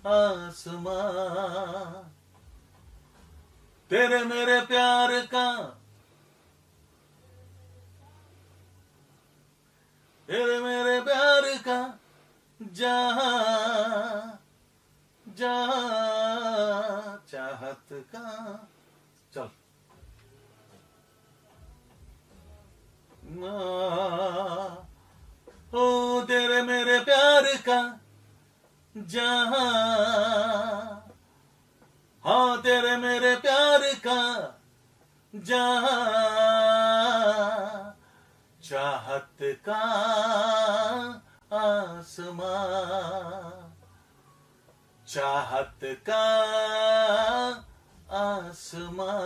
[SPEAKER 9] आसमां तेरे मेरे प्यार का तेरे मेरे प्यार का जहां चाहत का चल ओ तेरे मेरे प्यार का जहां हाँ तेरे मेरे प्यार का जहां चाहत का आसमां चाहत का आसमां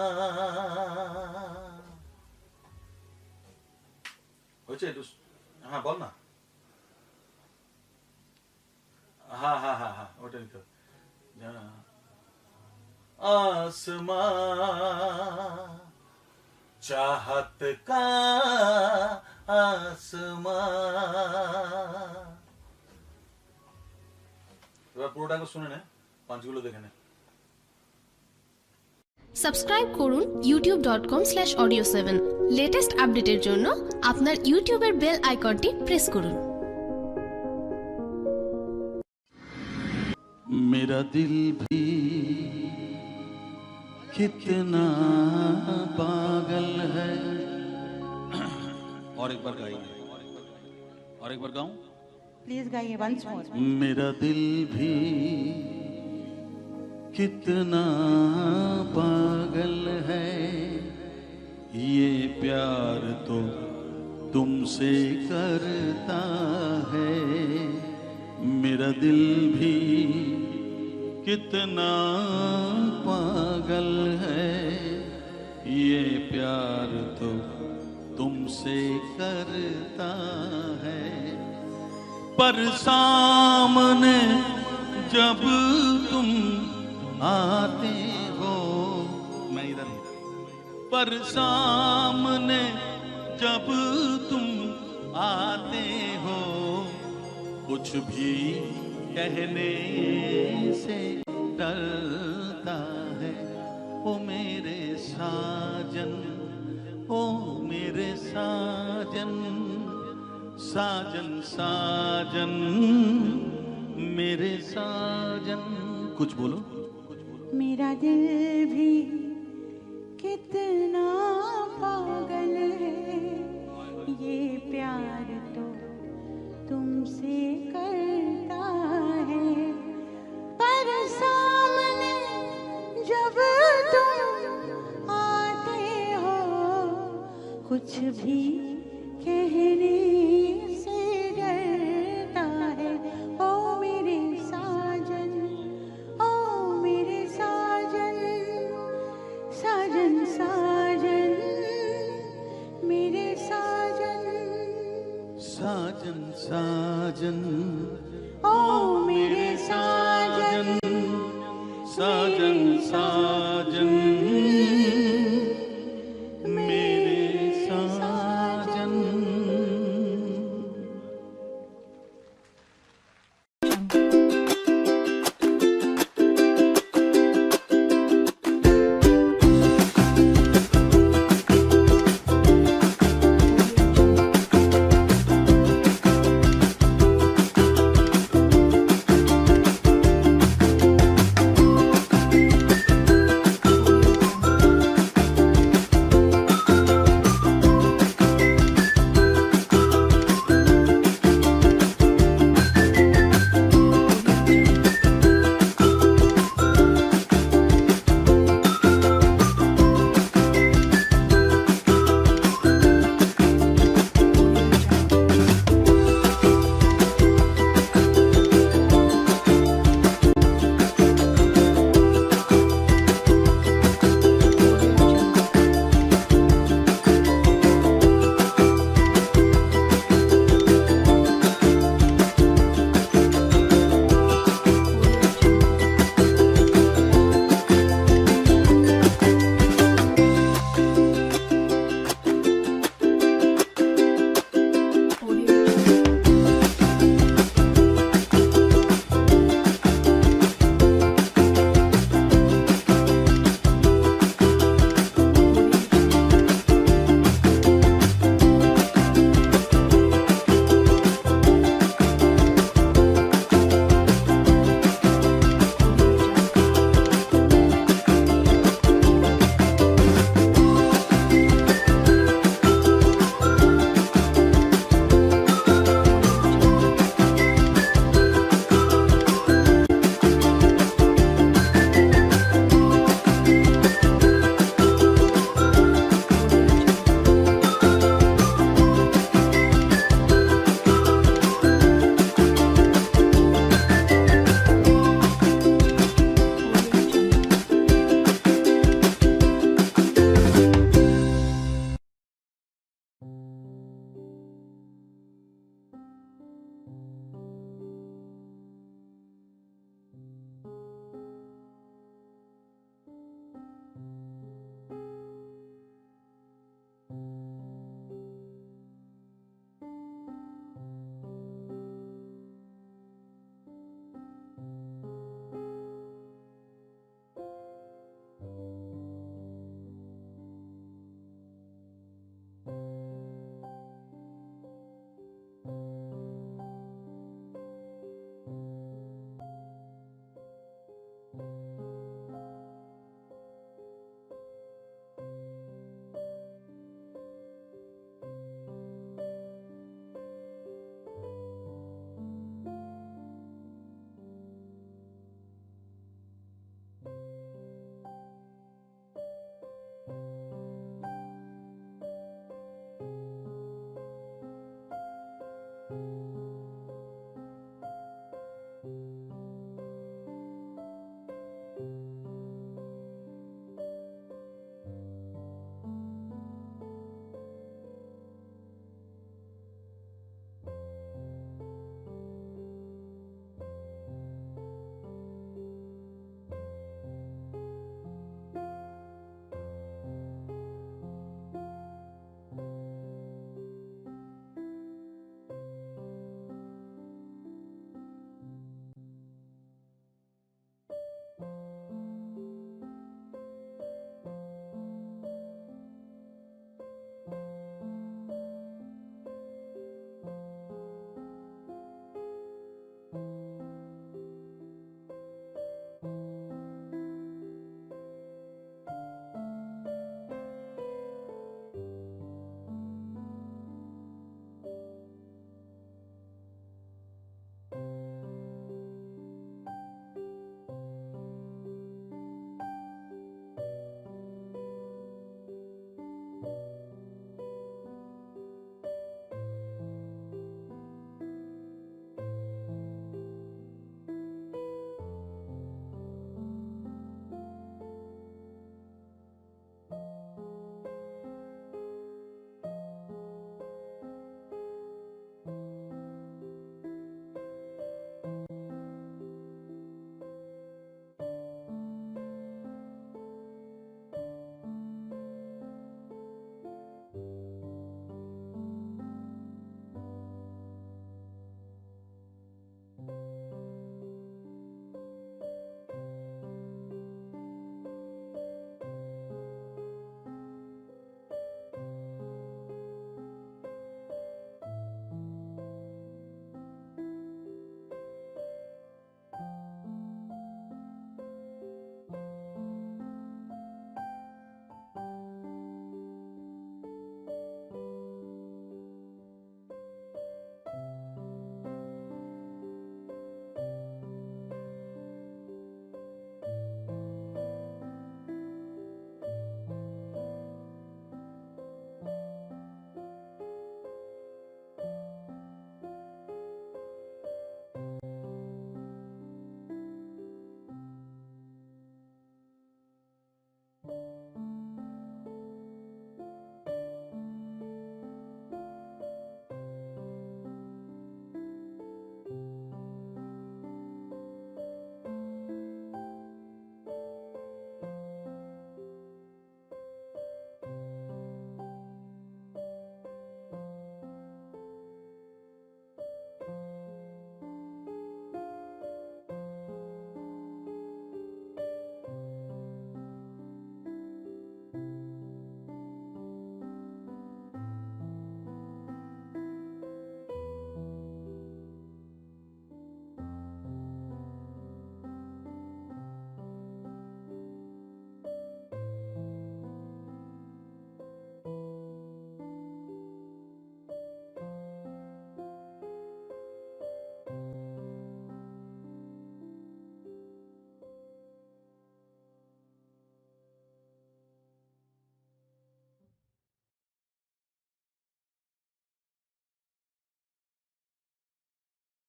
[SPEAKER 9] হচ্ছে হ্যাঁ বল না हाँ हाँ हाँ हाँ ওটা লিখো आसमां चाहत का आसमां এবার পুরোটাকে শুনে নে পাঁচগুলো দেখে নে
[SPEAKER 11] সাবস্ক্রাইব করুন youtube.com/audio7 লেটেস্ট আপডেটের জন্য আপনার ইউটিউবের বেল আইকনটি প্রেস করুন
[SPEAKER 9] मेरा दिल भी कितना पागल है और एक बार गाइए और एक बार गाऊं
[SPEAKER 1] प्लीज गाइए वंस मोर
[SPEAKER 9] मेरा दिल भी कितना पागल है ये प्यार तो तुमसे करता है, मेरा दिल भी कितना पागल है ये प्यार तो तुमसे करता है। पर सामने जब तुम आते हो, मैं इधर हूं, पर सामने जब तुम आते हो, कुछ भी कहने से डरता है। ओ मेरे साजन, ओ मेरे साजन, साजन साजन मेरे साजन। कुछ बोलो।
[SPEAKER 5] मेरा दिल भी कितना पागल है ये प्यार तो तुमसे करता है। पर सामने जब तुम आते हो, कुछ भी